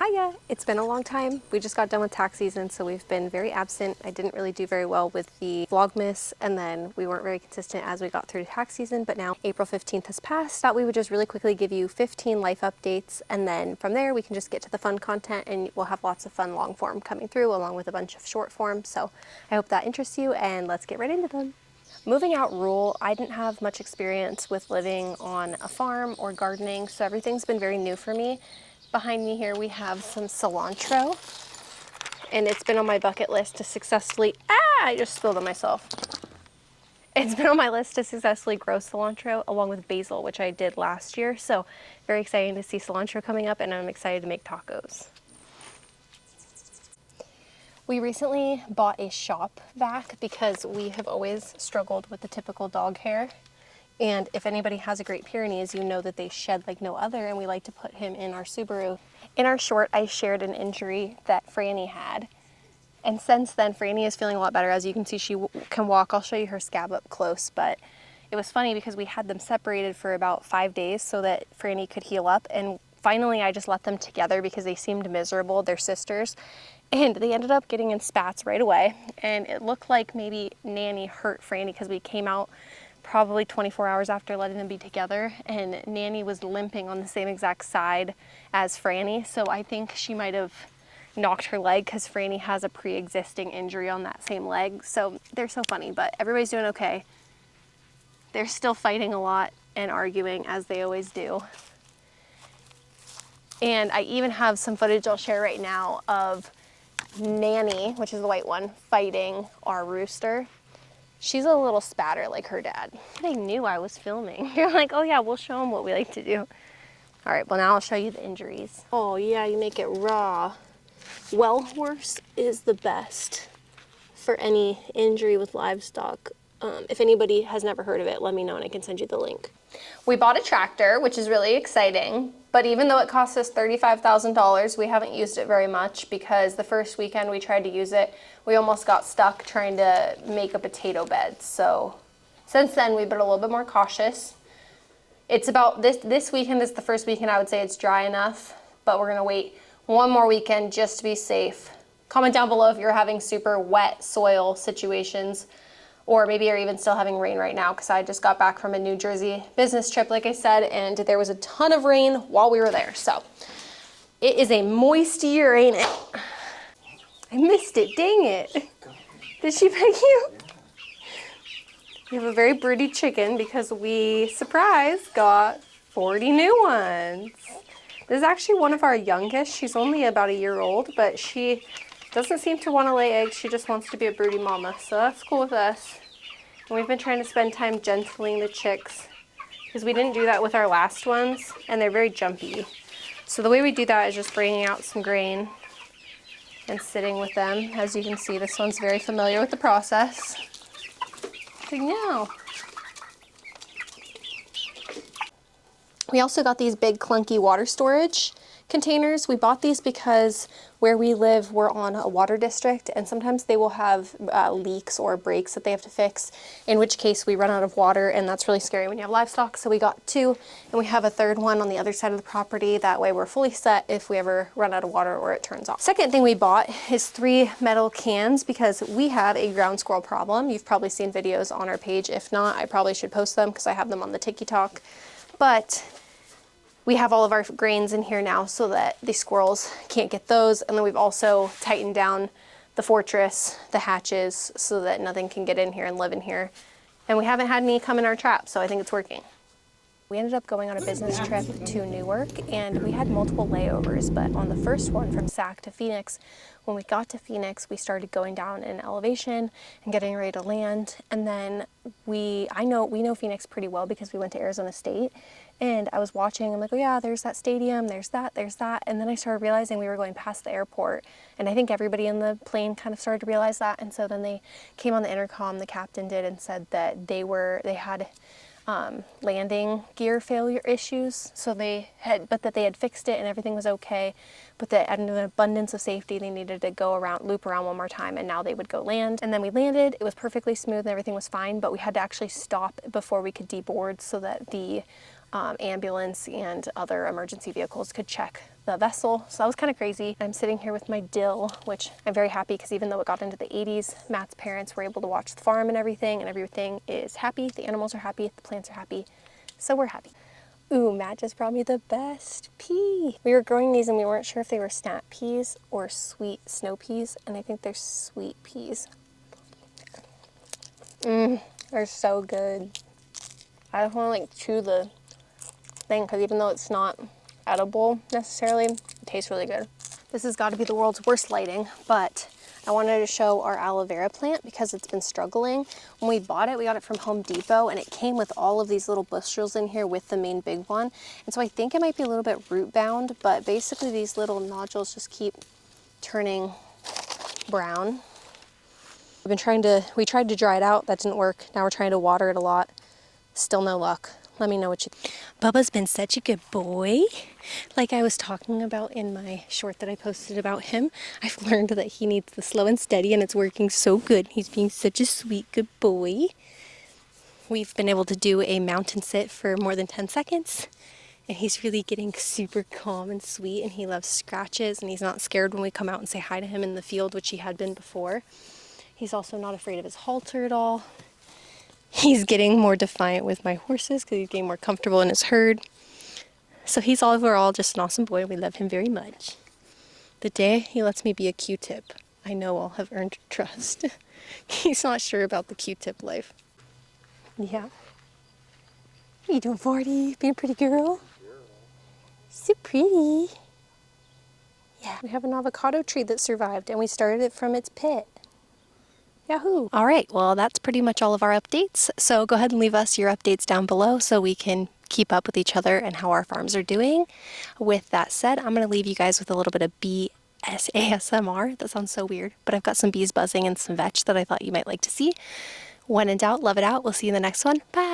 Hiya! It's been a long time. We just got done with tax season, so we've been very absent. I didn't really do very well with the Vlogmas, and then we weren't very consistent as we got through tax season, but now April 15th has passed. Thought we would just really quickly give you 15 life updates, and then from there we can just get to the fun content, and we'll have lots of fun long form coming through along with a bunch of short form. So I hope that interests you, and let's get right into them. Moving out rural, I didn't have much experience with living on a farm or gardening, so everything's been very new for me. Behind me here we have some cilantro, and it's been on my bucket list to successfully, I just spilled on myself. It's been on my list to successfully grow cilantro along with basil, which I did last year, so very exciting to see cilantro coming up, and I'm excited to make tacos. We recently bought a shop vac because we have always struggled with the typical dog hair. And if anybody has a Great Pyrenees, you know that they shed like no other, and we like to put him in our Subaru. In our short, I shared an injury that Frannie had. And since then, Frannie is feeling a lot better. As you can see, she can walk. I'll show you her scab up close, but it was funny because we had them separated for about 5 days so that Frannie could heal up. And finally, I just let them together because they seemed miserable. They're sisters. And they ended up getting in spats right away. And it looked like maybe Nanny hurt Frannie because we came out probably 24 hours after letting them be together, and Nanny was limping on the same exact side as Frannie, so I think she might have knocked her leg because Frannie has a pre-existing injury on that same leg. So they're so funny, but everybody's doing okay. They're still fighting a lot and arguing as they always do. And I even have some footage I'll share right now of Nanny, which is the white one, fighting our rooster. She's a little spatter like her dad. They knew I was filming. You're like, oh yeah, we'll show them what we like to do. All right, well now I'll show you the injuries. Oh yeah, you make it raw. Well horse is the best for any injury with livestock. If anybody has never heard of it, let me know and I can send you the link. We bought a tractor, which is really exciting, but even though it cost us $35,000, we haven't used it very much because the first weekend we tried to use it, we almost got stuck trying to make a potato bed. So since then, we've been a little bit more cautious. It's about this weekend is the first weekend I would say it's dry enough, but we're gonna wait one more weekend just to be safe. Comment down below if you're having super wet soil situations, or maybe you're even still having rain right now, because I just got back from a New Jersey business trip, like I said, and there was a ton of rain while we were there. So it is a moist year, ain't it? I missed it, dang it. Did she pick you? We have a very broody chicken because we, surprise, got 40 new ones. This is actually one of our youngest. She's only about a year old, but she doesn't seem to want to lay eggs. She just wants to be a broody mama, so that's cool with us. And we've been trying to spend time gentling the chicks because we didn't do that with our last ones, and they're very jumpy. So the way we do that is just bringing out some grain and sitting with them. As you can see, this one's very familiar with the process. So now, we also got these big clunky water storage containers. We bought these because where we live, we're on a water district, and sometimes they will have leaks or breaks that they have to fix, in which case we run out of water, and that's really scary when you have livestock. So we got two, and we have a third one on the other side of the property. That way we're fully set if we ever run out of water or it turns off. Second thing we bought is 3 metal cans because we have a ground squirrel problem. You've probably seen videos on our page. If not, I probably should post them because I have them on the TikTok. But we have all of our grains in here now so that the squirrels can't get those. And then we've also tightened down the fortress, the hatches, so that nothing can get in here and live in here. And we haven't had any come in our trap, so I think it's working. We ended up going on a business trip to Newark, and we had multiple layovers, but on the first one from Sac to Phoenix, when we got to Phoenix, we started going down in elevation and getting ready to land. And then we know Phoenix pretty well because we went to Arizona State, and I was watching, I'm like, oh yeah, there's that stadium, there's that. And then I started realizing we were going past the airport, and I think everybody in the plane kind of started to realize that. And so then they came on the intercom, the captain did, and said that they had landing gear failure issues, but that they had fixed it and everything was okay, but that out of an abundance of safety they needed to loop around one more time, and now they would go land. And then we landed, it was perfectly smooth and everything was fine, but we had to actually stop before we could deboard so that the ambulance and other emergency vehicles could check the vessel. So that was kind of crazy. I'm sitting here with my dill, which I'm very happy because even though it got into the 80s, Matt's parents were able to watch the farm and everything is happy. The animals are happy, the plants are happy, so we're happy. Ooh, Matt just brought me the best pea. We were growing these and we weren't sure if they were snap peas or sweet snow peas, and I think they're sweet peas. They're so good. I just want to like chew the thing because even though it's not edible necessarily, it tastes really good. This has got to be the world's worst lighting, but I wanted to show our aloe vera plant because it's been struggling. When we bought it, we got it from Home Depot, and it came with all of these little bushels in here with the main big one. And so I think it might be a little bit root bound, but basically these little nodules just keep turning brown. We tried to dry it out, that didn't work. Now we're trying to water it a lot. Still no luck. Let me know what you think. Bubba's been such a good boy. Like I was talking about in my short that I posted about him, I've learned that he needs the slow and steady, and it's working so good. He's being such a sweet, good boy. We've been able to do a mountain sit for more than 10 seconds, and he's really getting super calm and sweet, and he loves scratches, and he's not scared when we come out and say hi to him in the field, which he had been before. He's also not afraid of his halter at all. He's getting more defiant with my horses because he's getting more comfortable in his herd. So he's overall just an awesome boy. We love him very much. The day he lets me be a Q-tip, I know I'll have earned trust. He's not sure about the Q-tip life. Yeah. What are you doing, 40? Being a pretty girl? So pretty. Yeah. We have an avocado tree that survived, and we started it from its pit. Yahoo! All right, well, that's pretty much all of our updates. So go ahead and leave us your updates down below so we can keep up with each other and how our farms are doing. With that said, I'm going to leave you guys with a little bit of ASMR. That sounds so weird, but I've got some bees buzzing and some vetch that I thought you might like to see. When in doubt, love it out. We'll see you in the next one. Bye!